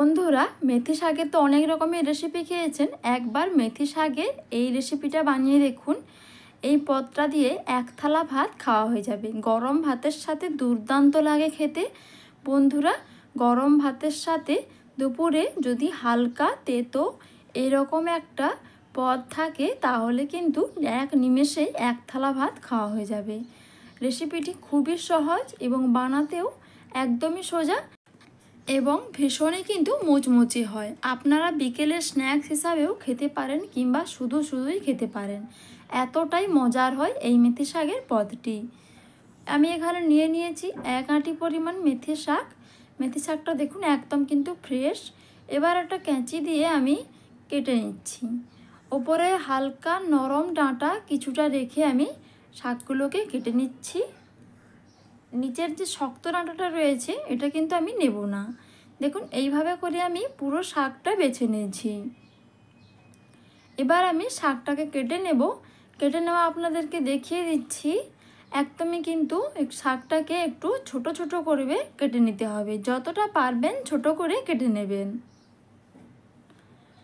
বন্ধুরা, মেথি শাকের তো অনেক রকমের রেসিপি খেয়েছেন। একবার মেথি শাকের এই রেসিপিটা বানিয়ে দেখুন। এই পদটা দিয়ে এক থালা ভাত খাওয়া হয়ে যাবে। গরম ভাতের সাথে দুর্দান্ত লাগে খেতে। বন্ধুরা, গরম ভাতের সাথে দুপুরে যদি হালকা তেতো এরকম একটা পদ থাকে তাহলে কিন্তু এক নিমেষেই এক থালা ভাত খাওয়া হয়ে যাবে। রেসিপিটি খুবই সহজ এবং বানাতেও একদমই সোজা এবং ভীষণই কিন্তু মুচমুচে হয়। আপনারা বিকেলের স্ন্যাক্স হিসাবেও খেতে পারেন কিংবা শুধুই খেতে পারেন। এতটাই মজার হয় এই মেথি শাকের পদটি। আমি এখানে নিয়েছি 1 আঁটি পরিমাণ মেথি শাক। মেথি শাকটা দেখুন একদম কিন্তু ফ্রেশ। এবার একটা ক্যাঁচি দিয়ে আমি কেটে নিচ্ছি। ওপরে হালকা নরম ডাঁটা কিছুটা রেখে আমি শাকগুলোকে কেটে নিচ্ছি। নিচের যে শক্ত ডাঁটাটা রয়েছে এটা কিন্তু আমি নেব না। দেখুন এইভাবে করে আমি পুরো শাকটা বেছে নিয়েছি। এবার আমি শাকটাকে কেটে নেব। কেটে নেওয়া আপনাদেরকে দেখিয়ে দিচ্ছি। একদমই কিন্তু শাকটাকে একটু ছোট ছোট করে কেটে নিতে হবে। যতটা পারবেন ছোট করে কেটে নেবেন।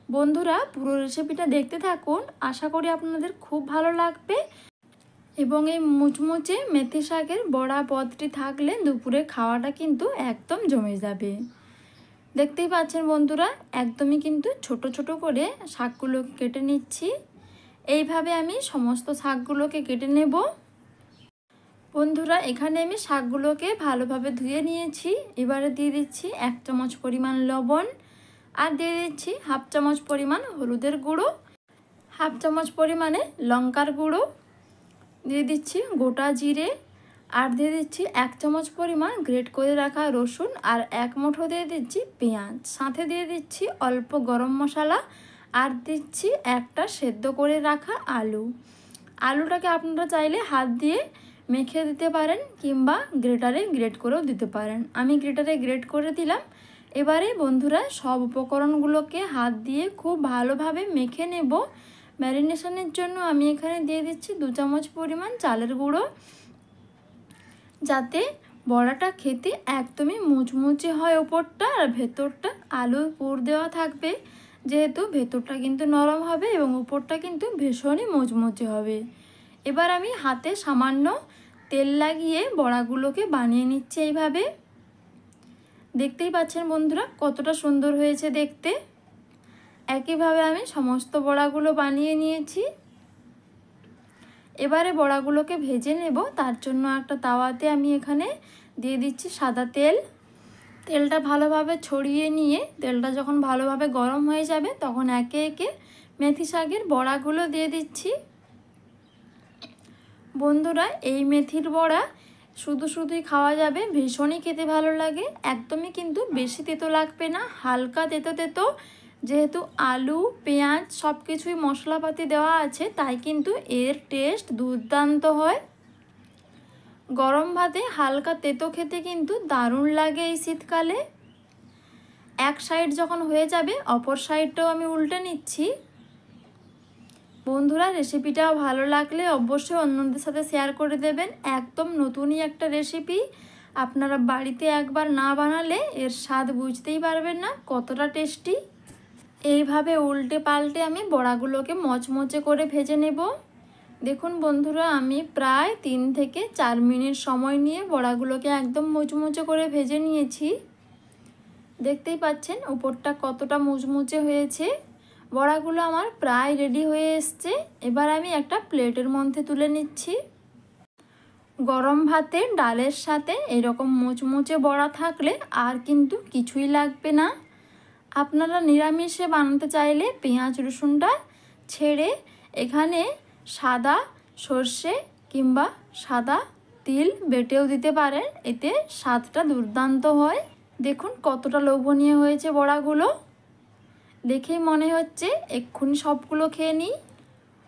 বন্ধুরা, পুরো রেসিপিটা দেখতে থাকুন। আশা করি আপনাদের খুব ভালো লাগবে এবং এই মুচমুচে মেথি শাকের বড়া পদটি থাকলে দুপুরে খাওয়াটা কিন্তু একদম জমে যাবে। দেখতেই পাচ্ছেন বন্ধুরা, একদমই কিন্তু ছোট ছোট করে শাকগুলোকে কেটে নিচ্ছি। এইভাবে আমি সমস্ত শাকগুলোকে কেটে নেব। বন্ধুরা, এখানে আমি শাকগুলোকে ভালোভাবে ধুয়ে নিয়েছি। এবারে দিয়ে দিচ্ছি 1 চামচ পরিমাণ লবণ, আর দিয়ে দিচ্ছি 1/2 চামচ পরিমাণ হলুদের গুঁড়ো, 1/2 চামচ পরিমাণে লঙ্কার গুঁড়ো, দিয়ে দিচ্ছি গোটা জিরে, আর দিয়ে দিচ্ছি 1 চামচ পরিমাণ গ্রেট করে রাখা রসুন, আর 1 মুঠো দিয়ে দিচ্ছি পেঁয়াজ। সাথে দিয়ে দিচ্ছি অল্প গরম মশলা, আর দিচ্ছি একটা সেদ্ধ করে রাখা আলু। আলুটাকে আপনারা চাইলে হাত দিয়ে মেখে দিতে পারেন কিংবা গ্রেটারে গ্রেট করেও দিতে পারেন। আমি গ্রেটারে গ্রেট করে দিলাম। এবারে বন্ধুরা, সব উপকরণগুলোকে হাত দিয়ে খুব ভালোভাবে মেখে নেব। ম্যারিনেশনের জন্য আমি এখানে দিয়ে দিচ্ছি 2 চামচ পরিমাণ চালের গুঁড়ো, যাতে বড়াটা খেতে একদমই মুচমুচে হয় ওপরটা, আর ভেতরটা আলুর পুর দেওয়া থাকবে। যেহেতু ভেতরটা কিন্তু নরম হবে এবং উপরটা কিন্তু ভীষণই মুচমুচে হবে। এবার আমি হাতে সামান্য তেল লাগিয়ে বড়াগুলোকে বানিয়ে নিচ্ছি এইভাবে। দেখতেই পাচ্ছেন বন্ধুরা কতটা সুন্দর হয়েছে দেখতে। একইভাবে আমি সমস্ত বড়াগুলো বানিয়ে নিয়েছি। এবারে বড়াগুলোকে ভেজে নেব। তার জন্য একটা তাওয়াতে আমি এখানে দিয়ে দিচ্ছি সাদা তেল। তেলটা ভালোভাবে ছড়িয়ে নিয়ে তেলটা যখন ভালোভাবে গরম হয়ে যাবে তখন একে একে মেথি শাকের বড়াগুলো দিয়ে দিচ্ছি। বন্ধুরা, এই মেথির বড়া শুধুই খাওয়া যাবে, ভীষণই খেতে ভালো লাগে। একদমই কিন্তু বেশি তেতো লাগবে না, হালকা তেতো তেতো। যেহেতু আলু পেঁয়াজ সব কিছুই মশলাপাতি দেওয়া আছে, তাই কিন্তু এর টেস্ট দুর্দান্ত হয়। গরম ভাতে হালকা তেতো খেতে কিন্তু দারুণ লাগে এই শীতকালে। এক সাইড যখন হয়ে যাবে অপর সাইডটাও আমি উল্টে নিচ্ছি। বন্ধুরা, রেসিপিটাও ভালো লাগলে অবশ্যই অন্যদের সাথে শেয়ার করে দেবেন। একদম নতুনই একটা রেসিপি। আপনারা বাড়িতে একবার না বানালে এর স্বাদ বুঝতেই পারবেন না কতটা টেস্টি। এইভাবে উল্টে পাল্টে আমি বড়াগুলোকে মচমচে করে ভেজে নেব। দেখুন বন্ধুরা, আমি প্রায় 3 থেকে 4 মিনিট সময় নিয়ে বড়াগুলোকে একদম মুচমুচে করে ভেজে নিয়েছি। দেখতেই পাচ্ছেন উপরটা কতটা মুচমুচে হয়েছে। বড়াগুলো আমার প্রায় রেডি হয়ে এসছে। এবার আমি একটা প্লেটের মধ্যে তুলে নিচ্ছি। গরম ভাতে ডালের সাথে এরকম মুচমুচে বড়া থাকলে আর কিন্তু কিছুই লাগবে না। আপনারা নিরামিষে বানাতে চাইলে পেঁয়াজ রসুনটা ছেড়ে এখানে সাদা সর্ষে কিংবা সাদা তিল বেটেও দিতে পারেন, এতে স্বাদটা দুর্দান্ত হয়। দেখুন কতটা লোভনীয় হয়েছে বড়াগুলো। দেখেই মনে হচ্ছে এক্ষুনি সবগুলো খেয়ে নিই।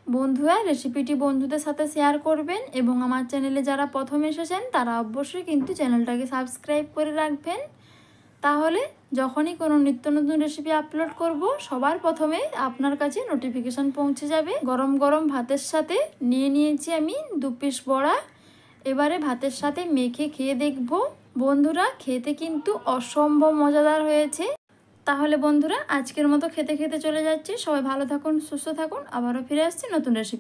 বন্ধুরা, রেসিপিটি বন্ধুদের সাথে শেয়ার করবেন এবং আমার চ্যানেলে যারা প্রথম এসেছেন তারা অবশ্যই কিন্তু চ্যানেলটাকে সাবস্ক্রাইব করে রাখবেন। তাহলে যখনই কোনো নিত্য নতুন রেসিপি আপলোড করব সবার প্রথমে আপনার কাছে নোটিফিকেশান পৌঁছে যাবে। গরম গরম ভাতের সাথে নিয়েছি আমি 2 পিস বড়া। এবারে ভাতের সাথে মেখে খেয়ে দেখব। বন্ধুরা, খেতে কিন্তু অসম্ভব মজাদার হয়েছে। তাহলে বন্ধুরা আজকের মতো খেতে খেতে চলে যাচ্ছি। সবাই ভালো থাকুন, সুস্থ থাকুন, আবারও ফিরে আসছি নতুন রেসিপি।